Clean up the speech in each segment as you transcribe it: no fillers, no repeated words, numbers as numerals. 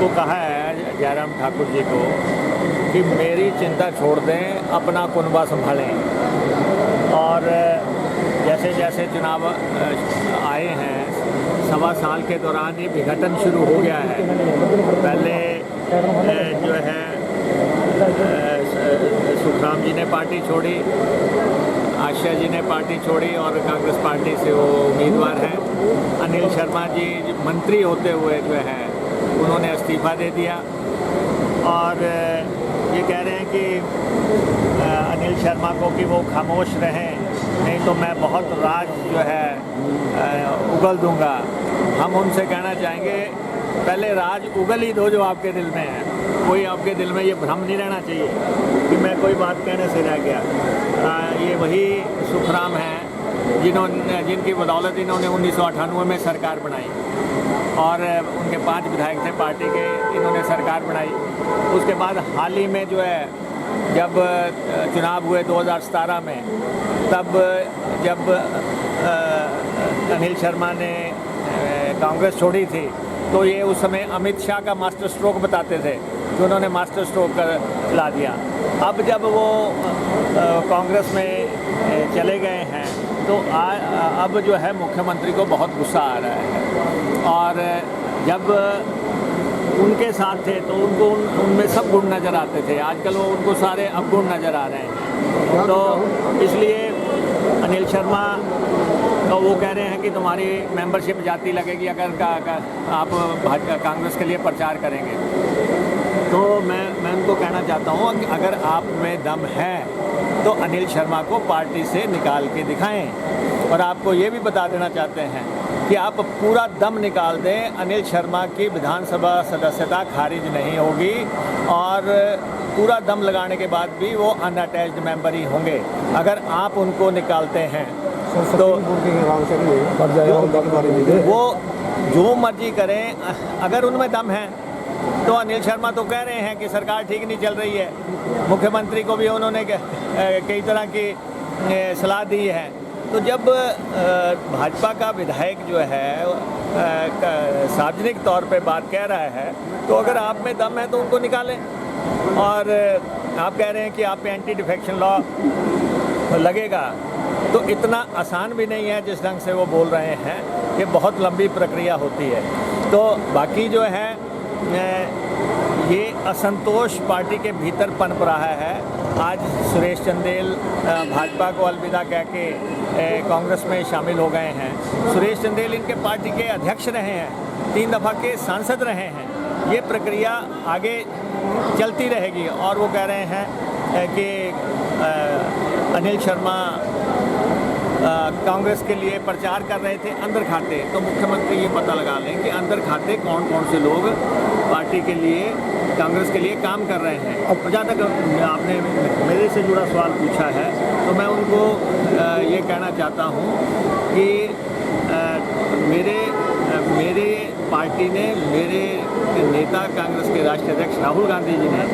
को कहा है जयराम ठाकुर जी को कि मेरी चिंता छोड़ दें, अपना कुनबा संभालें। और जैसे जैसे चुनाव आए हैं, सवा साल के दौरान ये विघटन शुरू हो गया है। पहले जो है सुखराम जी ने पार्टी छोड़ी, आशा जी ने पार्टी छोड़ी और कांग्रेस पार्टी से वो उम्मीदवार हैं। अनिल शर्मा जी मंत्री होते हुए जो है उन्होंने इस्तीफ़ा दे दिया और ये कह रहे हैं कि अनिल शर्मा को कि वो खामोश रहें, नहीं तो मैं बहुत राज जो है उगल दूंगा। हम उनसे कहना चाहेंगे पहले राज उगल ही दो जो आपके दिल में है। कोई आपके दिल में ये भ्रम नहीं रहना चाहिए कि मैं कोई बात कहने से रह गया। ये वही सुखराम हैं जिनकी बदौलत इन्होंने 1998 में सरकार बनाई और उनके 5 विधायक थे पार्टी के, इन्होंने सरकार बनाई। उसके बाद हाल ही में जो है जब चुनाव हुए 2017 में, तब जब अनिल शर्मा ने कांग्रेस छोड़ी थी तो ये उस समय अमित शाह का मास्टर स्ट्रोक बताते थे कि उन्होंने मास्टर स्ट्रोक ला दिया। अब जब वो कांग्रेस में चले गए हैं तो अब जो है मुख्यमंत्री को बहुत गुस्सा आ रहा है और जब उनके साथ थे तो उनको उनमें सब गुण नज़र आते थे, आजकल वो उनको सारे अवगुण नज़र आ रहे हैं। तो इसलिए अनिल शर्मा तो वो कह रहे हैं कि तुम्हारी मेंबरशिप जाती लगेगी अगर आप कांग्रेस के लिए प्रचार करेंगे। तो मैं उनको कहना चाहता हूँ कि अगर आप में दम है तो अनिल शर्मा को पार्टी से निकाल के दिखाएं। और आपको ये भी बता देना चाहते हैं कि आप पूरा दम निकाल दें, अनिल शर्मा की विधानसभा सदस्यता खारिज नहीं होगी और पूरा दम लगाने के बाद भी वो अनअटैच्ड मेंबर ही होंगे। अगर आप उनको निकालते हैं तो वो जो मर्जी करें, अगर उनमें दम है तो अनिल शर्मा तो कह रहे हैं कि सरकार ठीक नहीं चल रही है, मुख्यमंत्री को भी उन्होंने कई तरह की सलाह दी है। तो जब भाजपा का विधायक जो है सार्वजनिक तौर पे बात कह रहा है तो अगर आप में दम है तो उनको निकालें। और आप कह रहे हैं कि आप पे एंटी डिफेक्शन लॉ लगेगा, तो इतना आसान भी नहीं है जिस ढंग से वो बोल रहे हैं, ये बहुत लंबी प्रक्रिया होती है। तो बाकी जो है ये असंतोष पार्टी के भीतर पनप रहा है। आज सुरेश चंदेल भाजपा को अलविदा कह के कांग्रेस में शामिल हो गए हैं। सुरेश चंदेल इनके पार्टी के अध्यक्ष रहे हैं, 3 दफ़ा के सांसद रहे हैं। ये प्रक्रिया आगे चलती रहेगी और वो कह रहे हैं कि अनिल शर्मा कांग्रेस के लिए प्रचार कर रहे थे अंदर खाते। तो मुख्यमंत्री ये पता लगा लें कि अंदर खाते कौन कौन से लोग पार्टी के लिए, कांग्रेस के लिए काम कर रहे हैं। और जहाँ तक आपने मेरे से जुड़ा सवाल पूछा है तो मैं उनको ये कहना चाहता हूँ कि मेरे पार्टी ने, मेरे नेता कांग्रेस के राष्ट्रीय अध्यक्ष राहुल गांधी जी ने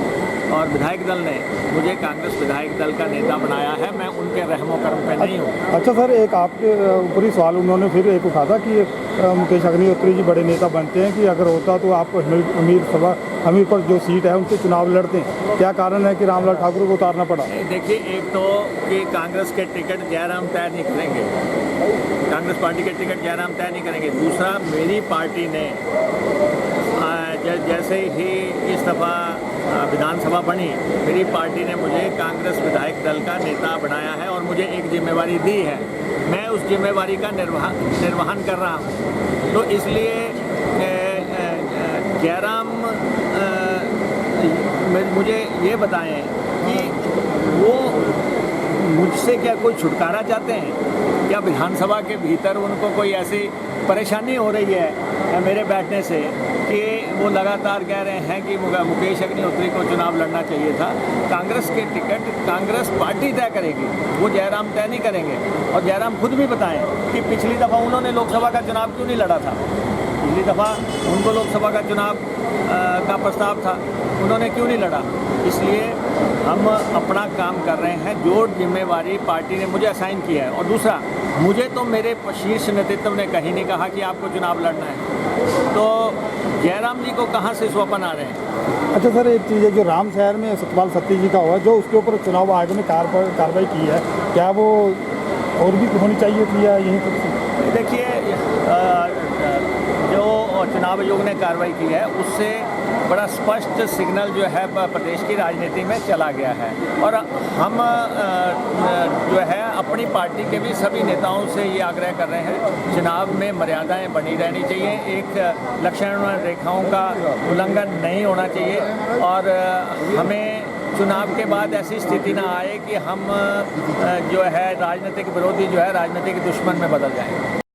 और विधायक दल ने मुझे कांग्रेस विधायक दल का नेता बनाया है। मैं उनके रहमो कर्म पे नहीं हूँ। अच्छा सर, एक आपके ऊपर ही सवाल उन्होंने फिर एक उठा था कि मुकेश अग्निहोत्री जी बड़े नेता बनते हैं कि अगर होता तो आप हमीरपुर जो सीट है उनसे चुनाव लड़ते हैं, क्या कारण है कि रामलाल ठाकुर को उतारना पड़ा? देखिए, एक तो कि कांग्रेस के टिकट जयराम तय नहीं करेंगे, कांग्रेस पार्टी के टिकट जयराम तय नहीं करेंगे। दूसरा, मेरी पार्टी ने जैसे ही इस दफ़ा विधानसभा बनी, मेरी पार्टी ने मुझे कांग्रेस विधायक दल का नेता बनाया है और मुझे एक जिम्मेवारी दी है। मैं उस जिम्मेवारी का निर्वहन कर रहा हूँ। तो इसलिए जयराम मुझे ये बताएं कि वो मुझसे क्या कोई छुटकारा चाहते हैं? क्या विधानसभा के भीतर उनको कोई ऐसी परेशानी हो रही है मेरे बैठने से कि वो लगातार कह रहे हैं कि मुकेश अग्निहोत्री को चुनाव लड़ना चाहिए था? कांग्रेस के टिकट कांग्रेस पार्टी तय करेगी, वो जयराम तय नहीं करेंगे। और जयराम खुद भी बताएं कि पिछली दफ़ा उन्होंने लोकसभा का चुनाव क्यों नहीं लड़ा था। पिछली दफ़ा उनको लोकसभा का चुनाव का प्रस्ताव था, उन्होंने क्यों नहीं लड़ा? इसलिए हम अपना काम कर रहे हैं, जो जिम्मेवारी पार्टी ने मुझे असाइन किया है। और दूसरा, मुझे तो मेरे शीर्ष नेतृत्व ने कहीं नहीं कहा कि आपको चुनाव लड़ना है। तो जयराम जी को कहाँ से स्वपन आ रहे हैं। अच्छा सर, एक चीज़ है जो राम शहर में सतपाल सत्ती जी का हुआ, जो उसके ऊपर चुनाव आयोग ने कार्रवाई की है, क्या वो और भी होनी चाहिए थी या यहीं तक? देखिए, जो चुनाव आयोग ने कार्रवाई की है उससे बड़ा स्पष्ट सिग्नल जो है प्रदेश की राजनीति में चला गया है। और हम जो है अपनी पार्टी के भी सभी नेताओं से ये आग्रह कर रहे हैं, चुनाव में मर्यादाएं बनी रहनी चाहिए, एक लक्षण रेखाओं का उल्लंघन नहीं होना चाहिए और हमें चुनाव के बाद ऐसी स्थिति ना आए कि हम जो है राजनीतिक विरोधी जो है राजनीतिक दुश्मन में बदल जाएं।